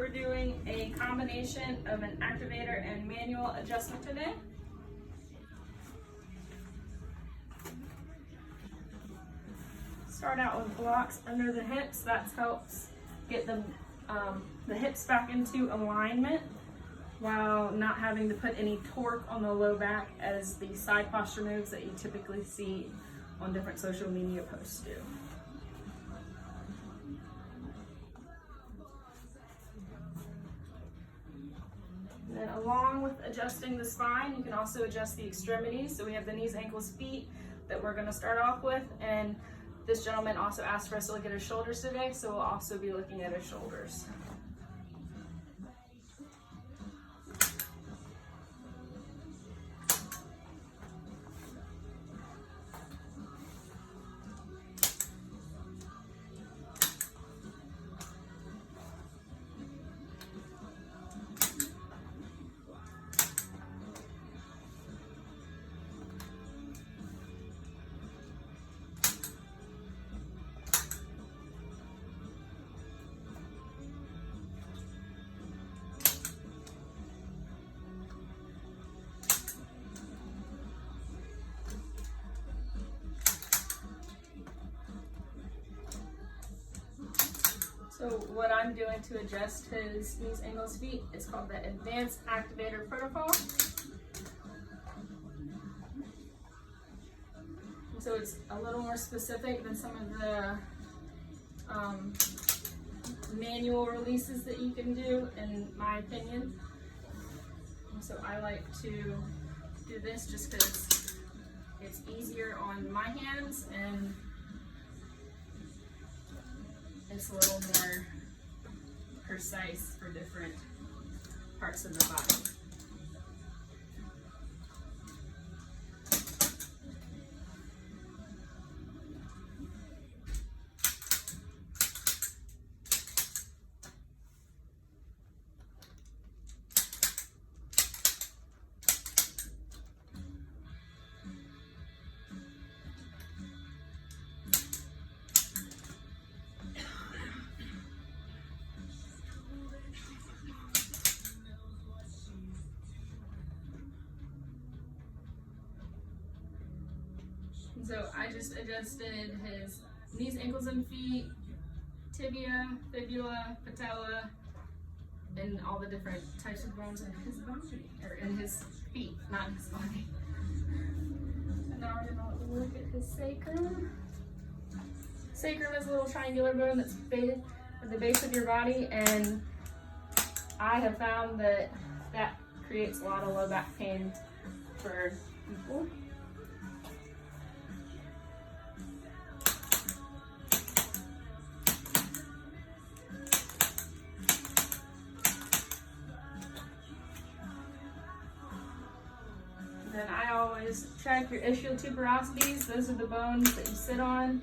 we're doing a combination of an activator and manual adjustment today. Start out with blocks under the hips. That helps get the hips back into alignment while not having to put any torque on the low back as the side posture moves that you typically see on different social media posts do. And then along with adjusting the spine, you can also adjust the extremities. So we have the knees, ankles, feet that we're gonna start off with. And this gentleman also asked for us to look at his shoulders today, so we'll also be looking at his shoulders. So what I'm doing to adjust his knees, ankles, feet is called the Advanced Activator Protocol. So it's a little more specific than some of the manual releases that you can do, in my opinion. So I like to do this just because it's easier on my hands and it's a little more precise for different parts of the body. So I just adjusted his knees, ankles, and feet, tibia, fibula, patella, and all the different types of bones in his body, or in his feet, not in his body. So now we're gonna look at his sacrum. Sacrum is a little triangular bone that's at the base of your body, and I have found that that creates a lot of low back pain for people. Then I always check your ischial tuberosities. Those are the bones that you sit on.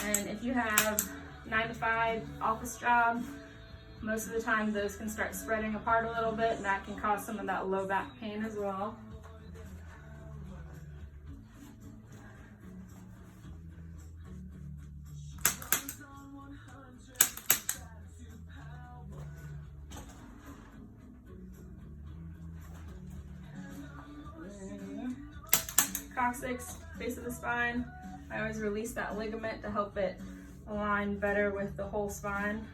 And if you have 9-to-5 office job, most of the time those can start spreading apart a little bit, and that can cause some of that low back pain as well. Coccyx, base of the spine. I always release that ligament to help it align better with the whole spine.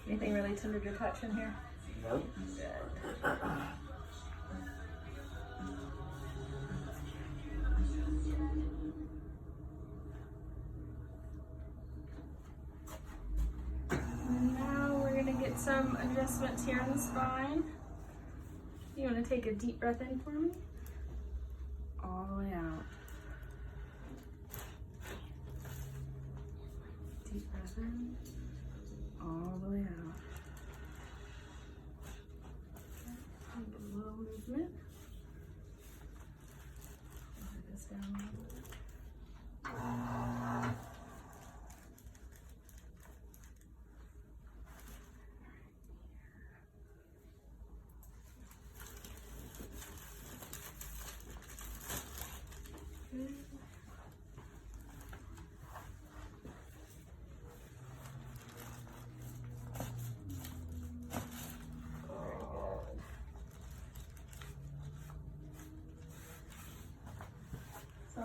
Anything really tender to touch in here? Nope. Good. And now we're gonna get some adjustments here in the spine. You wanna take a deep breath in for me? All the way out. Deep breath in. All the way out.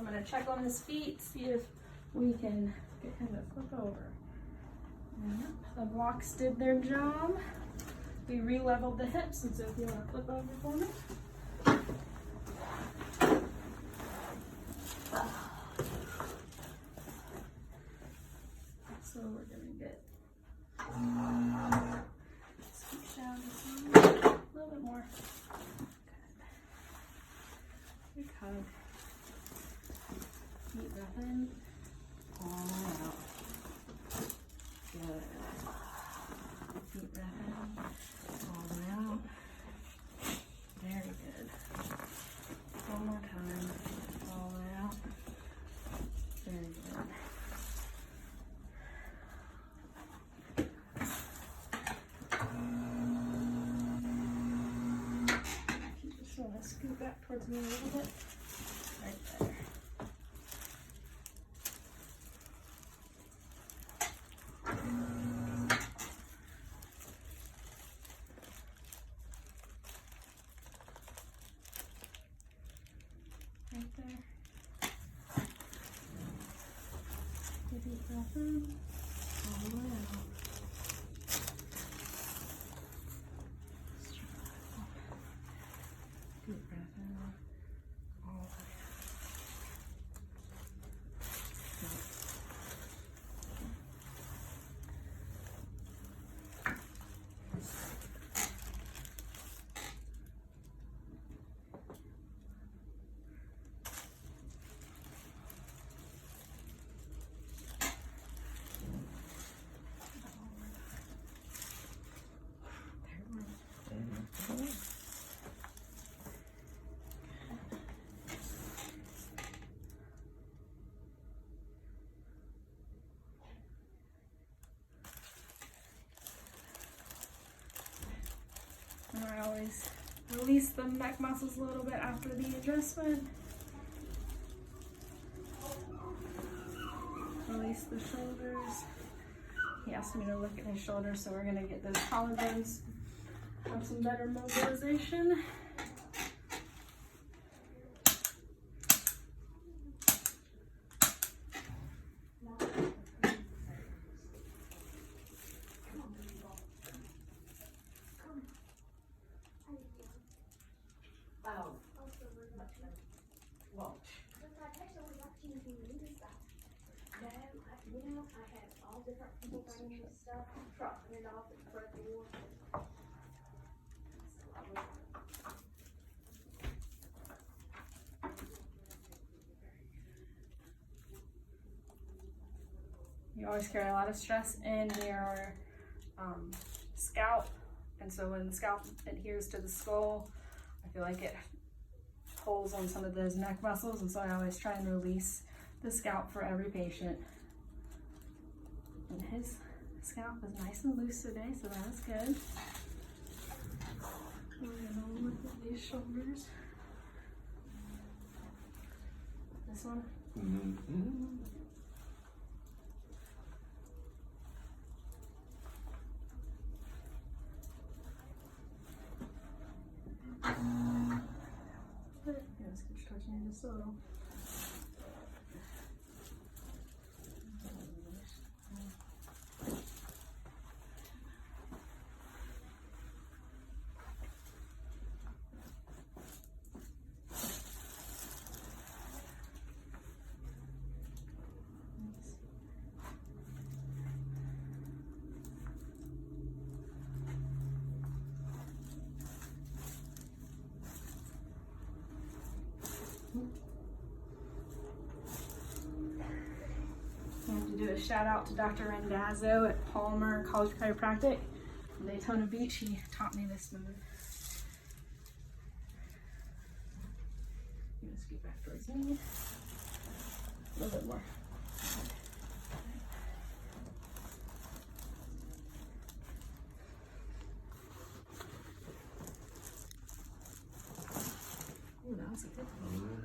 I'm gonna check on his feet, see if we can get him to flip over. Yep, the blocks did their job. We re-leveled the hips, and so if you want to flip over for me. So we're gonna get scoot down this one a little bit more. Good. Big hug. Deep breath in. All out. Good. Deep breath in. All the way out. Very good. One more time. All the way out. Very good. You just want to scoot back towards me a little bit. Right there. Right there. Deep breath in. All the way out. Deep breath in. All the way out. And I always release the neck muscles a little bit after the adjustment. Release the shoulders. He asked me to look at his shoulders, so we're gonna get those collarbones, have some better mobilization. I had all different people bringing me stuff, dropping it off at the front door. You always carry a lot of stress in your scalp, and so when the scalp adheres to the skull, I feel like it pulls on some of those neck muscles, and so I always try and release the scalp for every patient. And his scalp is nice and loose today, so that's good. We're gonna look at these shoulders. This one. Mm-hmm. Good. Yeah, let's get touching this a little. I have to do a shout out to Dr. Randazzo at Palmer College of Chiropractic in Daytona Beach. He taught me this move. I'm gonna scoot back towards me. A little bit more. Ooh, that was a good one.